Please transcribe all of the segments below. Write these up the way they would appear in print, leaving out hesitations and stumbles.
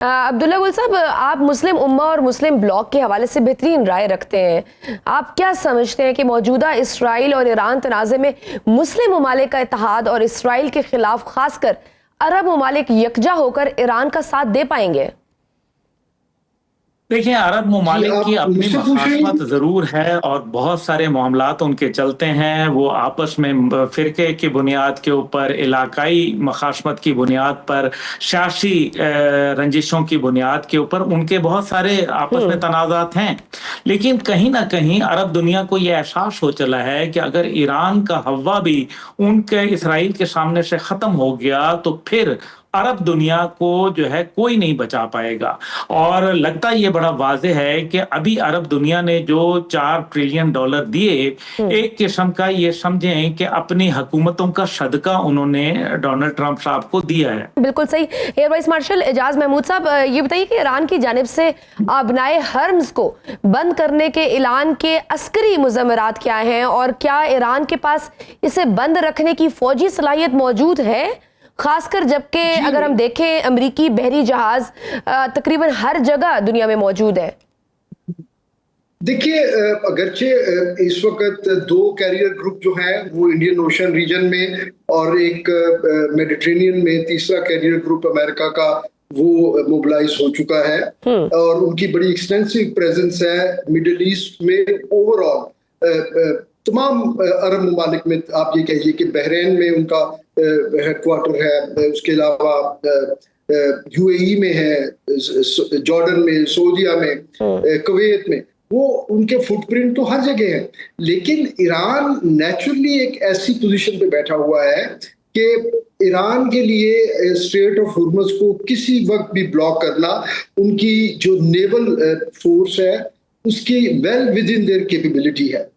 عبداللہ گل صاحب، آپ مسلم امہ اور مسلم بلاک کے حوالے سے بہترین رائے رکھتے ہیں. آپ کیا سمجھتے ہیں کہ موجودہ اسرائیل اور ایران تنازع میں مسلم ممالک کا اتحاد اور اسرائیل کے خلاف خاص کر عرب ممالک یکجا ہو کر ایران کا ساتھ دے پائیں گے؟ دیکھیں، عرب ممالک کی اپنی مخاصمت ضرور ہے اور بہت سارے معاملات ان کے چلتے ہیں. وہ آپس میں فرقے کی بنیاد کے اوپر، علاقائی مخاصمت کی بنیاد پر، سیاسی رنجشوں کی بنیاد کے اوپر ان کے بہت سارے آپس میں تنازعات ہیں. لیکن کہیں نہ کہیں عرب دنیا کو یہ احساس ہو چلا ہے کہ اگر ایران کا ہوا بھی ان کے اسرائیل کے سامنے سے ختم ہو گیا تو پھر عرب دنیا کو جو ہے کوئی نہیں بچا پائے گا. اور لگتا یہ بڑا واضح ہے کہ ابھی عرب دنیا نے جو $4 ٹریلین دیے، ایک قسم کا یہ سمجھیں کہ اپنی حکومتوں کا صدقہ انہوں نے ڈونلڈ ٹرمپ صاحب کو دیا ہے. بالکل صحیح. ایئر وائس مارشل اعجاز محمود صاحب، یہ بتائیے کہ ایران کی جانب سے آبنائے حرمز کو بند کرنے کے اعلان کے عسکری مضمرات کیا ہیں، اور کیا ایران کے پاس اسے بند رکھنے کی فوجی صلاحیت موجود ہے؟ خاص کر جبکہ اگر ہم دیکھیں امریکی بحری جہاز تقریباً ہر جگہ دنیا میں موجود ہے. دیکھیے، اگرچہ اس وقت 2 کیریئر گروپ جو ہیں وہ انڈین اوشن ریجن میں اور ایک میڈیٹرینین میں، تیسرا کیریئر گروپ امریکہ کا وہ موبلائز ہو چکا ہے اور ان کی بڑی ایکسٹینسو پریزنس ہے مڈل ایسٹ میں. اوور آل تمام عرب ممالک میں آپ یہ کہیے کہ بحرین میں ان کا ہیڈ کوارٹر ہے، اس کے علاوہ یو اے ای میں ہے، جارڈن میں، سعودیہ میں، کویت میں، وہ ان کے فٹ پرنٹ تو ہر جگہ ہے. لیکن ایران نیچرلی ایک ایسی پوزیشن پہ بیٹھا ہوا ہے کہ ایران کے لیے اسٹریٹ آف ہرمز کو کسی وقت بھی بلاک کرنا ان کی جو نیول فورس ہے اس کی well within their capability ہے.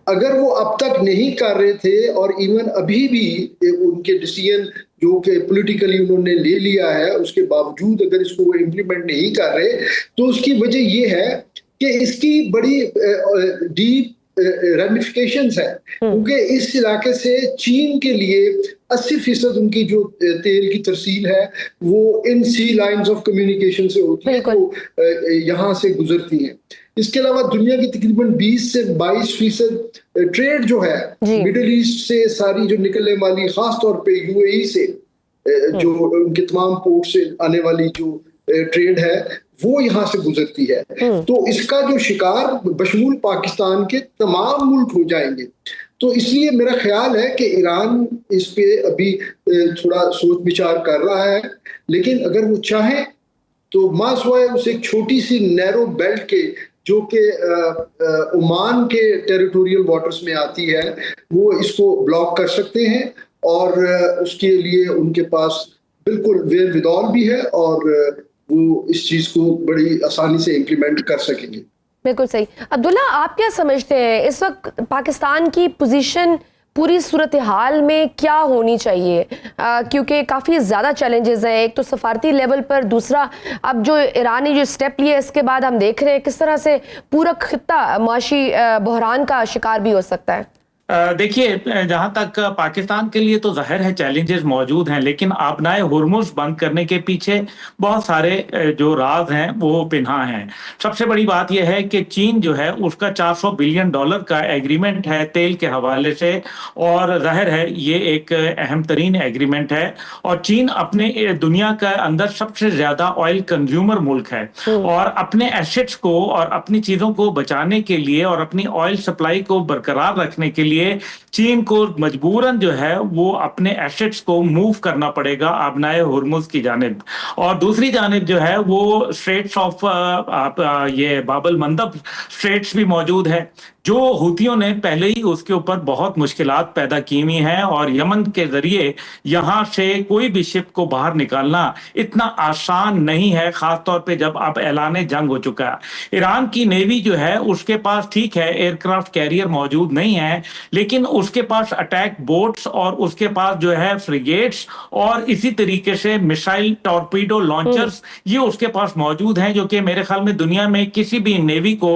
اگر وہ اب تک نہیں کر رہے تھے اور ایون ابھی بھی ان کے ڈیسیژن جو کہ پولیٹیکلی انہوں نے لے لیا ہے اس کے باوجود اگر اس کو وہ امپلیمنٹ نہیں کر رہے تو اس کی وجہ یہ ہے کہ اس کی بڑی ڈیپ ریمیفیکیشنز ہیں، کیونکہ اس علاقے سے چین کے لیے 80% ان کی جو تیل کی ترسیل ہے وہ ان سی لائنز آف کمیونیکیشن سے ہوتی ہے، وہ یہاں سے گزرتی ہیں. اس کے علاوہ دنیا کی تقریباً 20 سے 22% ٹریڈ جو ہے مڈل ایسٹ سے ساری جو نکلنے والی، خاص طور پہ یو اے ای سے جو ان کے تمام پورٹ سے آنے والی جو ٹریڈ ہے وہ یہاں سے گزرتی ہے. تو اس کا جو شکار بشمول پاکستان کے تمام ملک ہو جائیں گے. تو اس لیے میرا خیال ہے کہ ایران اس پہ ابھی تھوڑا سوچ بچار کر رہا ہے، لیکن اگر وہ چاہیں تو ماسوائے اس ایک چھوٹی سی نیرو بیلٹ کے جو کہ عمان کے ٹیریٹوریل واٹرز میں آتی ہے وہ اس کو بلاک کر سکتے ہیں، اور اس کے لیے ان کے پاس بالکل ویئر ودال بھی ہے اور وہ اس چیز کو بڑی آسانی سے امپلیمنٹ کر سکیں گے. بالکل صحیح. عبداللہ، آپ کیا سمجھتے ہیں اس وقت پاکستان کی پوزیشن پوری صورتحال میں کیا ہونی چاہیے؟ کیونکہ کافی زیادہ چیلنجز ہیں، ایک تو سفارتی لیول پر، دوسرا اب جو ایران نے جو سٹیپ لیے اس کے بعد ہم دیکھ رہے ہیں کس طرح سے پورا خطہ معاشی بحران کا شکار بھی ہو سکتا ہے. دیکھیے، جہاں تک پاکستان کے لیے تو ظاہر ہے چیلنجز موجود ہیں، لیکن آبنائے ہرمز بند کرنے کے پیچھے بہت سارے جو راز ہیں وہ پنہاں ہیں. سب سے بڑی بات یہ ہے کہ چین جو ہے اس کا $400 بلین کا ایگریمنٹ ہے تیل کے حوالے سے، اور ظاہر ہے یہ ایک اہم ترین ایگریمنٹ ہے. اور چین اپنے دنیا کا اندر سب سے زیادہ آئل کنزیومر ملک ہے، اور اپنے ایسٹس کو اور اپنی چیزوں کو بچانے کے لیے اور اپنی آئل سپلائی کو برقرار رکھنے کے لیے چین کو مجبوراً جو ہے وہ اپنے ایسٹس کو موو کرنا پڑے گا آبنائے ہرمز کی جانب. اور دوسری جانب جو ہے وہ اسٹریٹس آف یہ باب المندب اسٹریٹس بھی موجود ہے، جو ہوتیوں نے پہلے ہی اس کے اوپر بہت مشکلات پیدا کی ہوئی ہیں، اور یمن کے ذریعے یہاں سے کوئی بھی شپ کو باہر نکالنا اتنا آسان نہیں ہے، خاص طور پہ جب اب اعلان جنگ ہو چکا ہے. ایران کی نیوی جو ہے اس کے پاس ٹھیک ہے ایئر کرافٹ کیریئر موجود نہیں ہے، لیکن اس کے پاس اٹیک بوٹس اور اس کے پاس جو ہے فریگیٹس اور اسی طریقے سے میسائل ٹارپیڈو لانچرز یہ اس کے پاس موجود ہیں، جو کہ میرے خیال میں دنیا میں کسی بھی نیوی کو